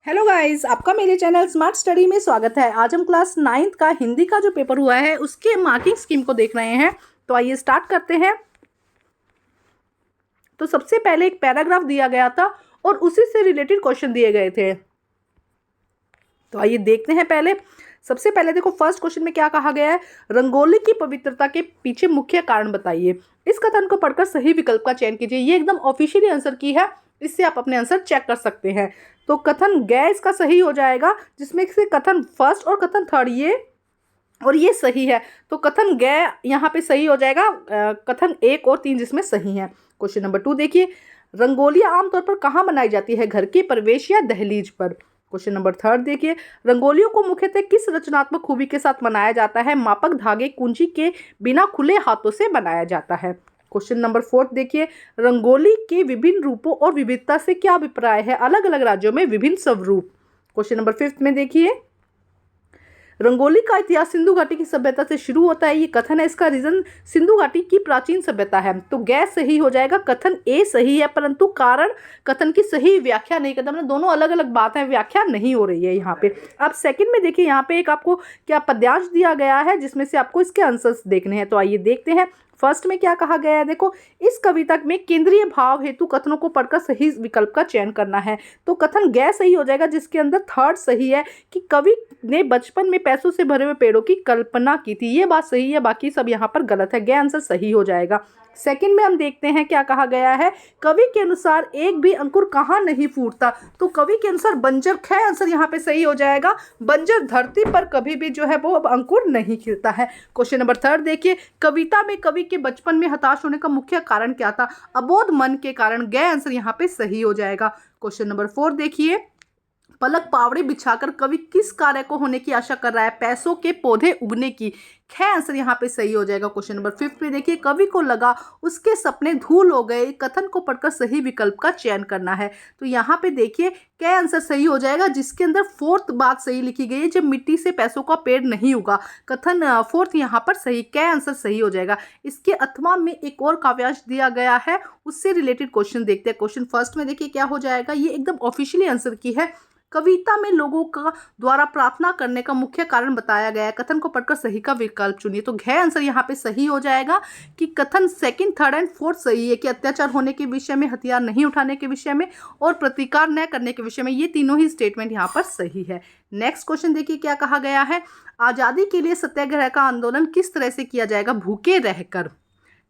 Hello guys, आपका मेरे channel smart study में स्वागत है। आज हम क्लास 9th का हिंदी का जो पेपर हुआ है उसके मार्किंग स्कीम को देख रहे हैं। तो आइए स्टार्ट करते हैं। तो सबसे पहले एक पैराग्राफ दिया गया था और उसी से रिलेटेड क्वेश्चन दिए गए थे। तो आइए देखते हैं। सबसे पहले देखो, फर्स्ट क्वेश्चन में क्या कहा गया है। रंगोली की पवित्रता के पीछे मुख्य कारण बताइए। इस कथन को पढ़कर सही विकल्प का चयन कीजिए। ये एकदम ऑफिशियली आंसर की है, इससे आप अपने आंसर चेक कर सकते हैं। तो कथन गै इसका सही हो जाएगा, जिसमें से कथन फर्स्ट और कथन थर्ड ये सही है। तो कथन गै यहाँ पे सही हो जाएगा। कथन 1 और 3 जिसमें सही है। क्वेश्चन नंबर 2 देखिए, रंगोलियां आमतौर पर कहाँ बनाई जाती है, घर के प्रवेश या दहलीज पर। क्वेश्चन नंबर 3 देखिए, रंगोलियों को मुख्यतः किस रचनात्मक खूबी के साथ बनाया जाता है, मापक धागे कुंजी के बिना खुले हाथों से बनाया जाता है। क्वेश्चन नंबर 4 देखिए, रंगोली के विभिन्न रूपों और विविधता से क्या अभिप्राय है, अलग अलग राज्यों में विभिन्न स्वरूप। क्वेश्चन नंबर 5 में देखिए, रंगोली का इतिहास सिंधु घाटी की सभ्यता से शुरू होता है। ये कथन है, इसका रीजन सिंधु घाटी की प्राचीन सभ्यता है। तो गैस सही हो जाएगा। कथन ए सही है, परंतु कारण कथन की सही व्याख्या नहीं करता। मतलब दोनों अलग अलग बात है, व्याख्या नहीं हो रही है यहाँ पे। अब सेकंड में देखिए, यहाँ पे एक आपको क्या पद्यांश दिया गया है, जिसमें से आपको इसके आंसर्स देखने हैं। तो आइए देखते हैं। फर्स्ट में क्या कहा गया है, देखो, इस कविता में केंद्रीय भाव हेतु कथनों को पढ़कर सही विकल्प का चयन करना है। तो कथन गै सही हो जाएगा, जिसके अंदर थर्ड सही है कि कवि ने बचपन में पैसों से भरे हुए पेड़ों की कल्पना की थी। ये बात सही है, बाकी सब यहाँ पर गलत है। गै आंसर सही हो जाएगा। सेकंड में हम देखते हैं क्या कहा गया है। कवि के अनुसार एक भी अंकुर कहाँ नहीं फूटता। तो कवि के अनुसार बंजर ख आंसर यहाँ पे सही हो जाएगा। बंजर धरती पर कभी भी जो है वो अंकुर नहीं खिलता है। क्वेश्चन नंबर 3 देखिए, कविता में कवि के बचपन में हताश होने का मुख्य कारण क्या था, अबोध मन के कारण। गै आंसर यहाँ पे सही हो जाएगा। क्वेश्चन नंबर 4 देखिए, पलक पावड़े बिछाकर कवि किस कार्य को होने की आशा कर रहा है, पैसों के पौधे उगने की। ख आंसर यहाँ पे सही हो जाएगा। क्वेश्चन नंबर 5 में देखिए, कवि को लगा उसके सपने धूल हो गए। कथन को पढ़कर सही विकल्प का चयन करना है। तो यहाँ पे देखिए, क आंसर सही हो जाएगा, जिसके अंदर फोर्थ बात सही लिखी गई है, जब मिट्टी से पैसों का पेड़ नहीं उगा। कथन फोर्थ यहाँ पर सही, क आंसर सही हो जाएगा। इसके अथवा में एक और काव्यांश दिया गया है, उससे रिलेटेड क्वेश्चन देखते हैं। क्वेश्चन फर्स्ट में देखिए क्या हो जाएगा, ये एकदम ऑफिशियली आंसर की है। कविता में लोगों का द्वारा प्रार्थना करने का मुख्य कारण बताया गया है। कथन को पढ़कर सही का विकल्प चुनिए। तो घ आंसर यहाँ पे सही हो जाएगा कि कथन सेकंड, थर्ड एंड फोर्थ सही है कि अत्याचार होने के विषय में, हथियार नहीं उठाने के विषय में और प्रतिकार न करने के विषय में, ये तीनों ही स्टेटमेंट यहाँ पर सही है। नेक्स्ट क्वेश्चन देखिए क्या कहा गया है। आजादी के लिए सत्याग्रह का आंदोलन किस तरह से किया जाएगा, भूखे रहकर।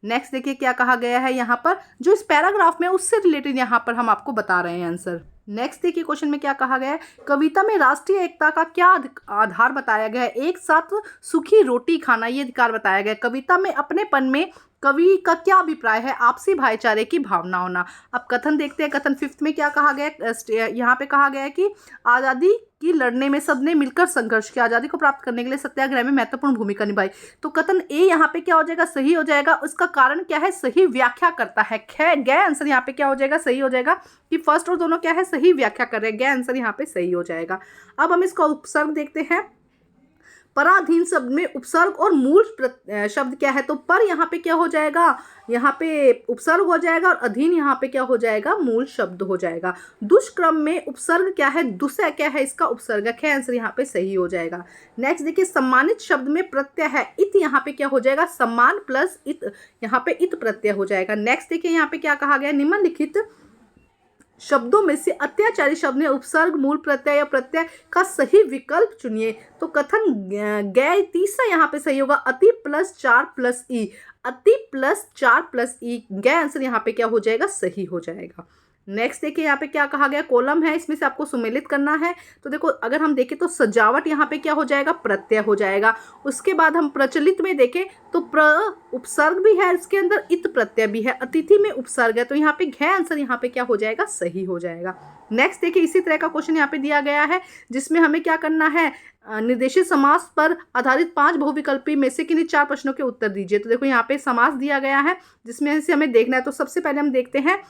नेक्स्ट देखिए क्या कहा गया है, यहाँ पर जो इस पैराग्राफ में उससे रिलेटेड यहाँ पर हम आपको बता रहे हैं आंसर। नेक्स्ट देखिए क्वेश्चन में क्या कहा गया है, कविता में राष्ट्रीय एकता का क्या आधार बताया गया है, एक साथ सूखी रोटी खाना, ये अधिकार बताया गया है। कविता में अपनेपन में कवि का क्या अभिप्राय है, आपसी भाईचारे की भावना होना। अब कथन देखते हैं। कथन 5 में क्या कहा गया, यहाँ पे कहा गया है कि आज़ादी की लड़ने में सबने मिलकर संघर्ष किया, आज़ादी को प्राप्त करने के लिए सत्याग्रह में महत्वपूर्ण भूमिका निभाई। तो कथन ए यहाँ पे क्या हो जाएगा, सही हो जाएगा। उसका कारण क्या है, सही व्याख्या करता है। गै आंसर यहाँ पे क्या हो जाएगा, सही हो जाएगा कि फर्स्ट और दोनों क्या है, सही व्याख्या कर रहे हैं। गै आंसर यहाँ पे सही हो जाएगा। अब हम इसका उपसर्ग देखते हैं। पराधीन शब्द में उपसर्ग और मूल शब्द क्या है, तो पर यहाँ पे क्या हो जाएगा, यहाँ पे उपसर्ग हो जाएगा और अधीन यहाँ पे क्या हो जाएगा, मूल शब्द हो जाएगा। दुष्क्रम में उपसर्ग क्या है, दुसह क्या है, इसका उपसर्ग है। आंसर यहाँ पे सही हो जाएगा। नेक्स्ट देखिए, सम्मानित शब्द में प्रत्यय है इत, यहाँ पे क्या हो जाएगा, सम्मान प्लस इत, यहाँ पे इत प्रत्यय हो जाएगा। नेक्स्ट देखिए यहाँ पे क्या कहा गया, निम्नलिखित शब्दों में से अत्याचारी शब्द में उपसर्ग, मूल प्रत्यय या प्रत्यय का सही विकल्प चुनिए। तो कथन गै तीसरा यहाँ पे सही होगा, अति प्लस 4 प्लस ई, अति प्लस 4 प्लस ई। गै आंसर यहाँ पे क्या हो जाएगा, सही हो जाएगा। नेक्स्ट देखिए यहाँ पे क्या कहा गया, कॉलम है, इसमें से आपको सुमेलित करना है। तो देखो अगर हम देखें तो सजावट यहाँ पे क्या हो जाएगा, प्रत्यय हो जाएगा। उसके बाद हम प्रचलित में देखें तो उपसर्ग भी है, इसके अंदर इत प्रत्यय भी है। अतिथि में उपसर्ग है, तो यहाँ पे घ आंसर यहाँ पे क्या हो जाएगा, सही हो जाएगा। नेक्स्ट देखिए, इसी तरह का क्वेश्चन यहाँ पे दिया गया है, जिसमें हमें क्या करना है, निर्देशित समास पर आधारित 5 बहुविकल्पी में से किन्हीं 4 प्रश्नों के उत्तर दीजिए। तो देखो यहाँ पे समास दिया गया है, जिसमें से हमें देखना है। तो सबसे पहले हम देखते हैं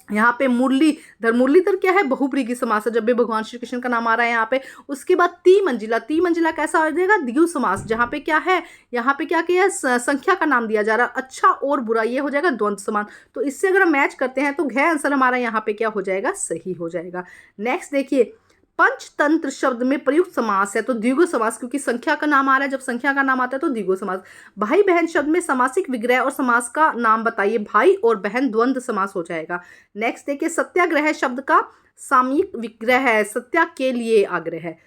यहाँ पे मुरलीधर, मुरलीधर क्या है, बहुब्रीहि समास है, जब भी भगवान श्री कृष्ण का नाम आ रहा है यहाँ पे। उसके बाद ती मंजिला कैसा हो जाएगा, द्विगु समास, जहाँ पे क्या है, यहाँ पे क्या किया है, संख्या का नाम दिया जा रहा है। अच्छा और बुरा, ये हो जाएगा द्वंद्व समान। तो इससे अगर हम मैच करते हैं तो घ आंसर हमारा यहाँ पे क्या हो जाएगा, सही हो जाएगा। नेक्स्ट देखिए, पंचतंत्र शब्द में प्रयुक्त समास है तो द्विगु समास, क्योंकि संख्या का नाम आ रहा है, जब संख्या का नाम आता है तो द्विगु समास। भाई बहन शब्द में समासिक विग्रह और समास का नाम बताइए। भाई और बहन द्वंद्व समास हो जाएगा। नेक्स्ट देखिए, सत्याग्रह शब्द का सामयिक विग्रह है, सत्या के लिए आग्रह है।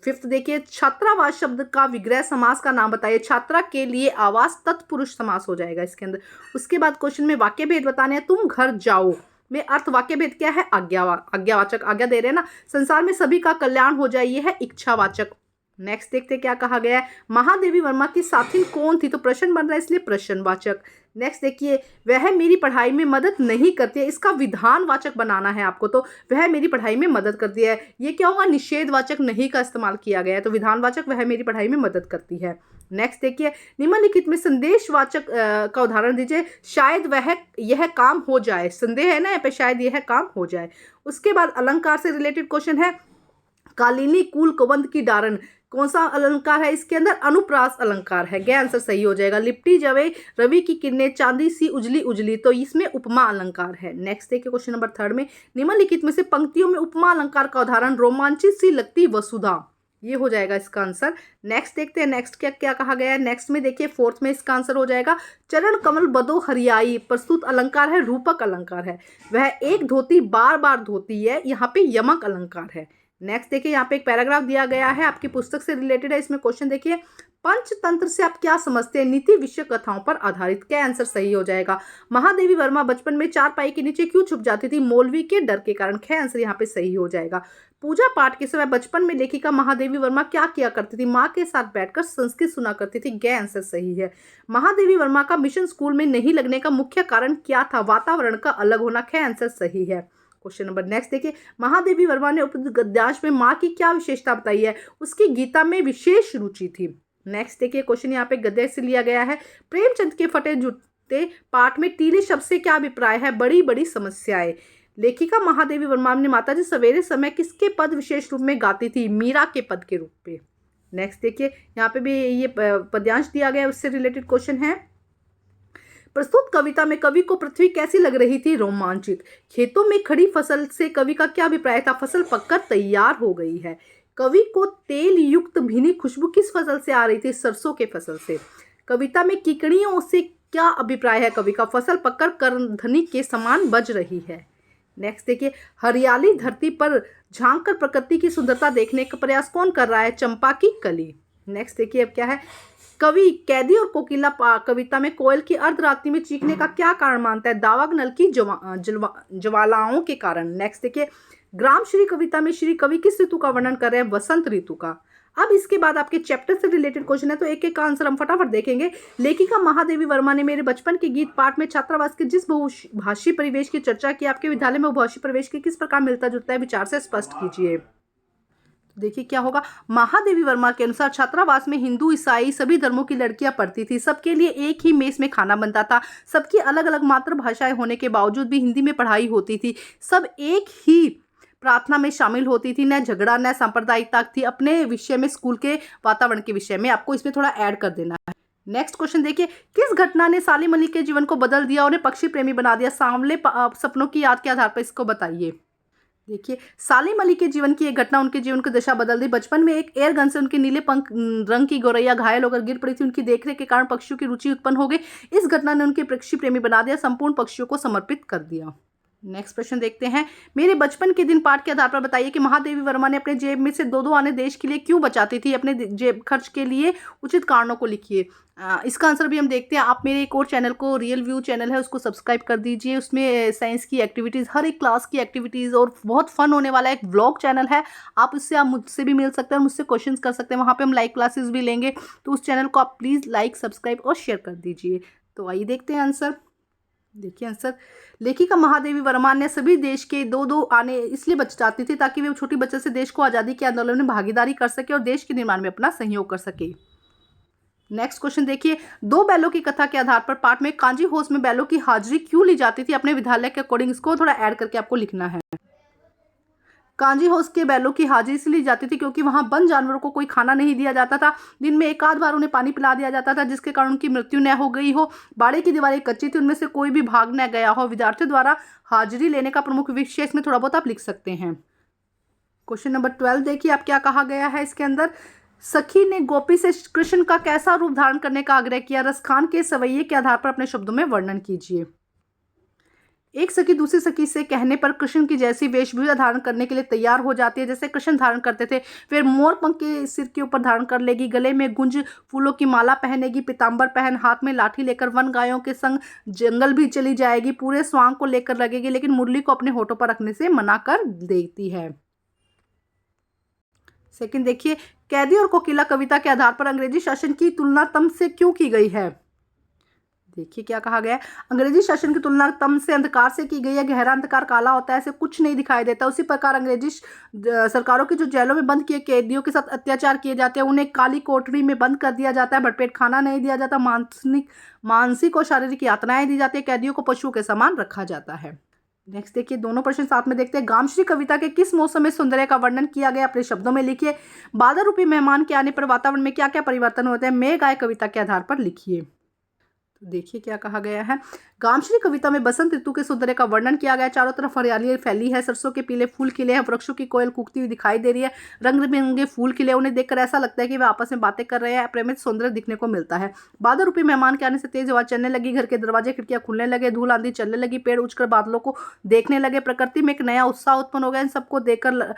फिफ्थ देखिए, छात्रावास शब्द का विग्रह समास का नाम बताइए। छात्रा के लिए आवास तत्पुरुष समास हो जाएगा इसके अंदर। उसके बाद क्वेश्चन में वाक्य भेद बताने हैं। तुम घर जाओ में अर्थ वाक्य भेद क्या है? आज्ञावाचक, आज्ञा दे रहे हैं ना। संसार में सभी का कल्याण हो जाए, ये है इच्छावाचक। नेक्स्ट देखते क्या कहा गया है। महादेवी वर्मा की साथिन कौन थी? तो प्रश्न बन रहा है इसलिए प्रश्नवाचक। नेक्स्ट देखिए, वह मेरी पढ़ाई में मदद नहीं करती है, इसका विधानवाचक बनाना है आपको। तो वह मेरी पढ़ाई में मदद करती है, ये क्या होगा? निषेधवाचक नहीं का इस्तेमाल किया गया है, तो विधानवाचक वह मेरी पढ़ाई में मदद करती है। नेक्स्ट देखिए, निम्नलिखित में संदेशवाचक का उदाहरण दीजिए। शायद वह यह काम हो जाए, संदेह है ना यहाँ पे, शायद यह काम हो जाए। उसके बाद अलंकार से रिलेटेड क्वेश्चन है। कालिनी कूल कुबंध की डारन कौन सा अलंकार है? इसके अंदर अनुप्रास अलंकार है। गया आंसर सही हो जाएगा। लिपटी जवे रवि की किरणें चांदी सी उजली उजली, तो इसमें उपमा अलंकार है। नेक्स्ट देखिए क्वेश्चन नंबर 3 में, निम्नलिखित में से पंक्तियों में उपमा अलंकार का उदाहरण रोमांचित सी लगती वसुधा, ये हो जाएगा इसका आंसर। नेक्स्ट देखते हैं, नेक्स्ट क्या क्या कहा गया है। नेक्स्ट में देखिए 4th में इसका आंसर हो जाएगा चरण कमल बदो हरियाई, प्रस्तुत अलंकार है, रूपक अलंकार है। वह एक धोती बार बार धोती है, यहाँ पे यमक अलंकार है। नेक्स्ट देखिए, यहाँ पे एक पैराग्राफ दिया गया है, आपकी पुस्तक से रिलेटेड है। इसमें क्वेश्चन देखिए, पंचतंत्र से आप क्या समझते हैं? नीति विषय कथाओं पर आधारित। क्या आंसर सही हो जाएगा? महादेवी वर्मा बचपन में चारपाई के नीचे क्यों छुप जाती थी? मौलवी के डर के कारण। क्या आंसर यहाँ पे सही हो जाएगा? पूजा पाठ के समय बचपन में लेखिका महादेवी वर्मा क्या किया करती थी? माँ के साथ बैठकर संस्कृत सुना करती थी। गै आंसर सही है। महादेवी वर्मा का मिशन स्कूल में नहीं लगने का मुख्य कारण क्या था? वातावरण का अलग होना। क्या आंसर सही है? क्वेश्चन नंबर नेक्स्ट देखिए, महादेवी वर्मा ने उपयुक्त गद्यांश में माँ की क्या विशेषता बताई है? उसकी गीता में विशेष रुचि थी। नेक्स्ट देखिए, क्वेश्चन यहाँ पे गद्य से लिया गया है। प्रेमचंद के फटे जूते पाठ में टीले शब्द से क्या अभिप्राय है? बड़ी बड़ी समस्याएं। लेखिका महादेवी वर्मा ने माताजी सवेरे समय किसके पद विशेष रूप में गाती थी? मीरा के पद के रूप में। नेक्स्ट देखिए, यहाँ पे भी ये पद्यांश दिया गया है, उससे रिलेटेड क्वेश्चन है। प्रस्तुत कविता में कवि को पृथ्वी कैसी लग रही थी? रोमांचित। खेतों में खड़ी फसल से कवि का क्या अभिप्राय था? फसल पककर तैयार हो गई है। कवि को तेल युक्त भीनी खुशबू किस फसल से आ रही थी? सरसों के फसल से। कविता में किकड़ियों से क्या अभिप्राय है कवि का? फसल पककर करधनी के समान बज रही है। नेक्स्ट देखिए, हरियाली धरती पर झांक कर प्रकृति की सुंदरता देखने का प्रयास कौन कर रहा है? चंपा की कली। नेक्स्ट देखिए, अब क्या है। कवि कैदी और कोकिला कविता में कोयल की अर्धरात्रि में चीखने का क्या कारण मानता है? दावाग नल की ज्वालाओं के कारण। नेक्स्ट देखिए, ग्राम श्री कविता में श्री कवि किस ऋतु का वर्णन कर रहे हैं? वसंत ऋतु का। अब इसके बाद आपके चैप्टर से रिलेटेड क्वेश्चन है, तो एक एक का आंसर हम फटाफट देखेंगे। लेखिका महादेवी वर्मा ने मेरे बचपन के गीत पाठ में छात्रावास के जिस बहुभाषी परिवेश की चर्चा की, आपके विद्यालय में बहुभाषी परिवेश के किस प्रकार मिलता जुलता है? विचार से स्पष्ट कीजिए। देखिए क्या होगा। महादेवी वर्मा के अनुसार छात्रावास में हिंदू ईसाई सभी धर्मों की लड़कियां पढ़ती थी। सबके लिए एक ही मेस में खाना बनता था। सबकी अलग अलग मातृभाषाएं होने के बावजूद भी हिंदी में पढ़ाई होती थी। सब एक ही प्रार्थना में शामिल होती थी। न झगड़ा न सांप्रदायिकता थी। अपने विषय में, स्कूल के वातावरण के विषय में आपको इसमें थोड़ा ऐड कर देना है। नेक्स्ट क्वेश्चन देखिए, किस घटना ने सालिम अली के जीवन को बदल दिया और उन्हें पक्षी प्रेमी बना दिया? सांवले सपनों की याद के आधार पर इसको बताइए। देखिए, सालिम अली के जीवन की एक घटना उनके जीवन की दशा बदल दी। बचपन में एक एयर गन से उनके नीले पंख रंग की गौरैया घायल होकर गिर पड़ी थी। उनकी देखरेख के कारण पक्षियों की रुचि उत्पन्न हो गई। इस घटना ने उनके पक्षी प्रेमी बना दिया, संपूर्ण पक्षियों को समर्पित कर दिया। नेक्स्ट प्रश्न देखते हैं। मेरे बचपन के दिन पाठ के आधार पर बताइए कि महादेवी वर्मा ने अपने जेब में से दो आने देश के लिए क्यों बचाती थी? अपने जेब खर्च के लिए उचित कारणों को लिखिए। इसका आंसर भी हम देखते हैं। आप मेरे एक और चैनल को, रियल व्यू चैनल है, उसको सब्सक्राइब कर दीजिए। उसमें साइंस की एक्टिविटीज़, हर एक क्लास की एक्टिविटीज़ और बहुत फन होने वाला एक व्लॉग चैनल है। आप मुझसे भी मिल सकते हैं और मुझसे क्वेश्चंस कर सकते हैं। वहाँ पे हम लाइव क्लासेस भी लेंगे, तो उस चैनल को आप प्लीज़ लाइक, सब्सक्राइब और शेयर कर दीजिए। तो आइए देखते हैं आंसर। देखिए आंसर, लेखिका महादेवी वर्मा ने सभी देश के दो आने इसलिए बचाती थी ताकि वे छोटी बच्चे से देश को आज़ादी के आंदोलन में भागीदारी कर सके और देश के निर्माण में अपना सहयोग कर सके। नेक्स्ट क्वेश्चन देखिए, दो बैलों की कथा के आधार पर पाठ में कांजी होस में बैलों की हाजिरी क्यों ली जाती थी? अपने विद्यालय के अकॉर्डिंग इसको थोड़ा ऐड करके आपको लिखना है। कांजी हाउस के बैलों की हाजिरी इसलिए ली जाती थी क्योंकि वहां वन जानवरों को कोई खाना नहीं दिया जाता था। दिन में एक आध बार उन्हें पानी पिला दिया जाता था, जिसके कारण उनकी मृत्यु न हो गई हो। बाड़े की दीवारें कच्ची थी, उनमें से कोई भी भाग न गया हो। विद्यार्थियों द्वारा हाजिरी लेने का प्रमुख विषय इसमें थोड़ा बहुत आप लिख सकते हैं। क्वेश्चन नंबर 12 देखिए आप क्या कहा गया है इसके अंदर। सखी ने गोपी से कृष्ण का कैसा रूप धारण करने का आग्रह किया, रसखान के सवैये के आधार पर अपने शब्दों में वर्णन कीजिए। एक सखी दूसरी सखी से कहने पर कृष्ण की जैसी वेशभूषा धारण करने के लिए तैयार हो जाती है जैसे कृष्ण धारण करते थे। फिर मोर पंख के सिर के ऊपर धारण कर लेगी, गले में गुंज फूलों की माला पहनेगी, पीताम्बर पहन हाथ में लाठी लेकर वन गायों के संग जंगल भी चली जाएगी, पूरे स्वांग को लेकर लगेगी, लेकिन मुरली को अपने होठों पर रखने से मना कर देती है। सेकंड देखिए, कैदी और कोकिला कविता के आधार पर अंग्रेजी शासन की तुलना तम से क्यों की गई है। देखिए क्या कहा गया है। अंग्रेजी शासन की तुलना तम से अंधकार से की गई है। गहरा अंधकार काला होता है, ऐसे कुछ नहीं दिखाई देता। उसी प्रकार अंग्रेजी सरकारों की जो जेलों में बंद किए कैदियों के साथ अत्याचार किए जाते हैं, उन्हें काली कोठरी में बंद कर दिया जाता है, भरपेट खाना नहीं दिया जाता, मानसिक और शारीरिक यातनाएं दी जाती है, कैदियों को पशुओं के समान रखा जाता है। नेक्स्ट देखिए, दोनों प्रश्न साथ में देखते हैं। गामश्री कविता के किस मौसम में सौंदर्य का वर्णन किया गया, अपने शब्दों में लिखिए। बादल रूपी मेहमान के आने पर वातावरण में क्या क्या परिवर्तन होते हैं, मेघ आए कविता के आधार पर लिखिए। देखिए क्या कहा गया है। गामश्री कविता में बसंत ऋतु के सौंदर्य का वर्णन किया गया है। चारों तरफ हरियाली फैली है, सरसों के पीले फूल खिले हैं, वृक्षों की कोयल कूकती हुई दिखाई दे रही है, रंग बिरंगे फूल खिले, उन्हें देखकर ऐसा लगता है कि वे आपस में बातें कर रहे हैं, प्रेमित सौंदर्य दिखने को मिलता है। बादल रूपी मेहमान के आने से तेज हवा चलने लगी, घर के दरवाजे खिड़कियां खुलने लगे, धूल आंधी चलने लगी, पेड़ उछकर बादलों को देखने लगे, प्रकृति में एक नया उत्साह उत्पन्न हो गया। इन सबको देखकर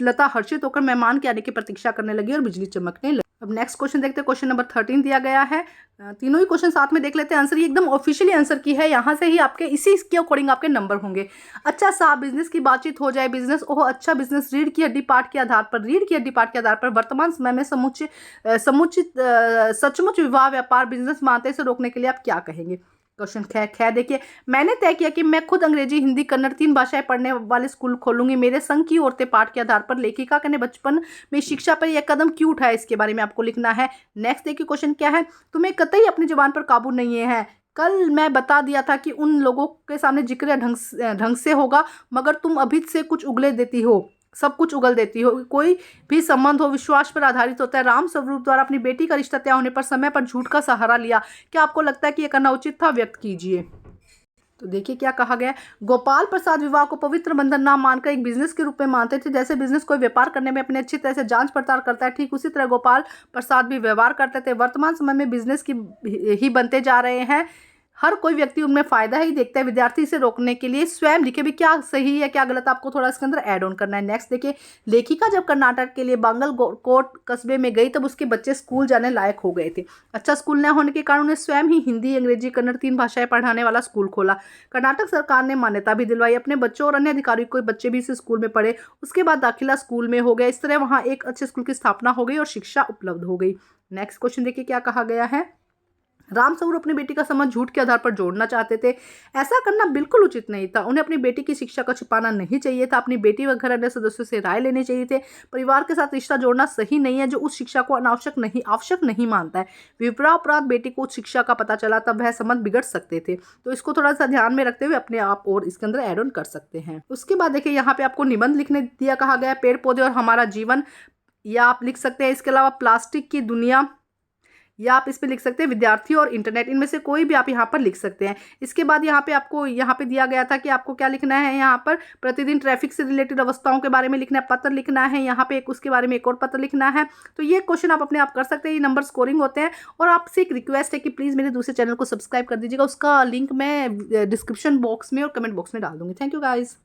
लता हर्षित होकर मेहमान के आने की प्रतीक्षा करने लगी और बिजली चमकने लगी। अब नेक्स्ट क्वेश्चन देखते हैं। क्वेश्चन नंबर 13 दिया गया है। तीनों ही क्वेश्चन साथ में देख लेते हैं। आंसर ये एकदम ऑफिशियली आंसर की है, यहाँ से ही आपके इसी के अकॉर्डिंग आपके नंबर होंगे। अच्छा साहब, बिजनेस की बातचीत हो जाए, बिजनेस ओह अच्छा बिजनेस, रीढ़ की हड्डी पाठ के आधार पर, रीढ़ की हड्डी पाठ के आधार पर वर्तमान समय में समुचित सचमुच विवाह व्यापार बिजनेस मानते से रोकने के लिए आप क्या कहेंगे। क्वेश्चन ख देखिए, मैंने तय किया कि मैं खुद अंग्रेजी हिंदी कन्नड़ 3 भाषाएं पढ़ने वाले स्कूल खोलूंगी। मेरे संघ की औरतें पाठ के आधार पर, लेखिका ने बचपन में शिक्षा पर यह कदम क्यों उठाया, इसके बारे में आपको लिखना है। नेक्स्ट देखिए क्वेश्चन क्या है। तुम्हें कतई अपनी जुबान पर काबू नहीं है। कल मैं बता दिया था कि उन लोगों के सामने जिक्र ढंग से होगा, मगर तुम अभी से कुछ उगले देती हो, सब कुछ उगल देती हो। कोई भी संबंध हो विश्वास पर आधारित होता है। राम स्वरूप द्वारा अपनी बेटी का रिश्ता तय होने पर समय पर झूठ का सहारा लिया, क्या आपको लगता है कि यह करना उचित था, व्यक्त कीजिए। तो देखिए क्या कहा गया। गोपाल प्रसाद विवाह को पवित्र बंधन ना मानकर एक बिजनेस के रूप में मानते थे। जैसे बिजनेस कोई व्यापार करने में अपने अच्छी तरह से जांच पड़ताल करता है, ठीक उसी तरह गोपाल प्रसाद भी व्यवहार करते थे। वर्तमान समय में बिजनेस की ही बनते जा रहे हैं। हर कोई व्यक्ति उनमें फायदा ही देखता है। विद्यार्थी से रोकने के लिए स्वयं लिखे भी क्या सही है क्या गलत, आपको थोड़ा इसके अंदर ऐड ऑन करना है। नेक्स्ट देखिए, लेखिका जब कर्नाटक के लिए बांगल कोट कस्बे में गई तब उसके बच्चे स्कूल जाने लायक हो गए थे। अच्छा स्कूल न होने के कारण उन्हें स्वयं ही हिंदी अंग्रेजी कन्नड़ 3 भाषाएं पढ़ाने वाला स्कूल खोला। कर्नाटक सरकार ने मान्यता भी दिलवाई। अपने बच्चों और अन्य अधिकारियों को बच्चे भी इस स्कूल में पढ़े। उसके बाद दाखिला स्कूल में हो गया। इस तरह वहाँ एक अच्छे स्कूल की स्थापना हो गई और शिक्षा उपलब्ध हो गई। नेक्स्ट क्वेश्चन देखिए क्या कहा गया है। राम स्वरूप अपनी बेटी का संबंध झूठ के आधार पर जोड़ना चाहते थे। ऐसा करना बिल्कुल उचित नहीं था। उन्हें अपनी बेटी की शिक्षा का छिपाना नहीं चाहिए था। अपनी बेटी व घर अन्य सदस्यों से राय लेनी चाहिए थे। परिवार के साथ रिश्ता जोड़ना सही नहीं है जो उस शिक्षा को आवश्यक नहीं मानता है। विपरापराध बेटी को उस शिक्षा का पता चला तब वह संबंध बिगड़ सकते थे। तो इसको थोड़ा सा ध्यान में रखते हुए अपने आप और इसके अंदर एड ऑन कर सकते हैं। उसके बाद देखिए यहाँ पे आपको निबंध लिखने दिया कहा गया है। पेड़ पौधे और हमारा जीवन, या आप लिख सकते हैं इसके अलावा प्लास्टिक की दुनिया, या आप इस पे लिख सकते हैं विद्यार्थी और इंटरनेट। इनमें से कोई भी आप यहाँ पर लिख सकते हैं। इसके बाद यहाँ पे आपको यहाँ पे दिया गया था कि आपको क्या लिखना है। यहाँ पर प्रतिदिन ट्रैफिक से रिलेटेड अवस्थाओं के बारे में लिखना है, पत्र लिखना है। यहाँ पे एक उसके बारे में एक और पत्र लिखना है। तो ये क्वेश्चन आप अपने आप कर सकते हैं। ये नंबर स्कोरिंग होते हैं। और आपसे एक रिक्वेस्ट है कि प्लीज़ मेरे दूसरे चैनल को सब्सक्राइब कर दीजिएगा। उसका लिंक मैं डिस्क्रिप्शन बॉक्स में और कमेंट बॉक्स में डाल दूँगी। Thank you guys.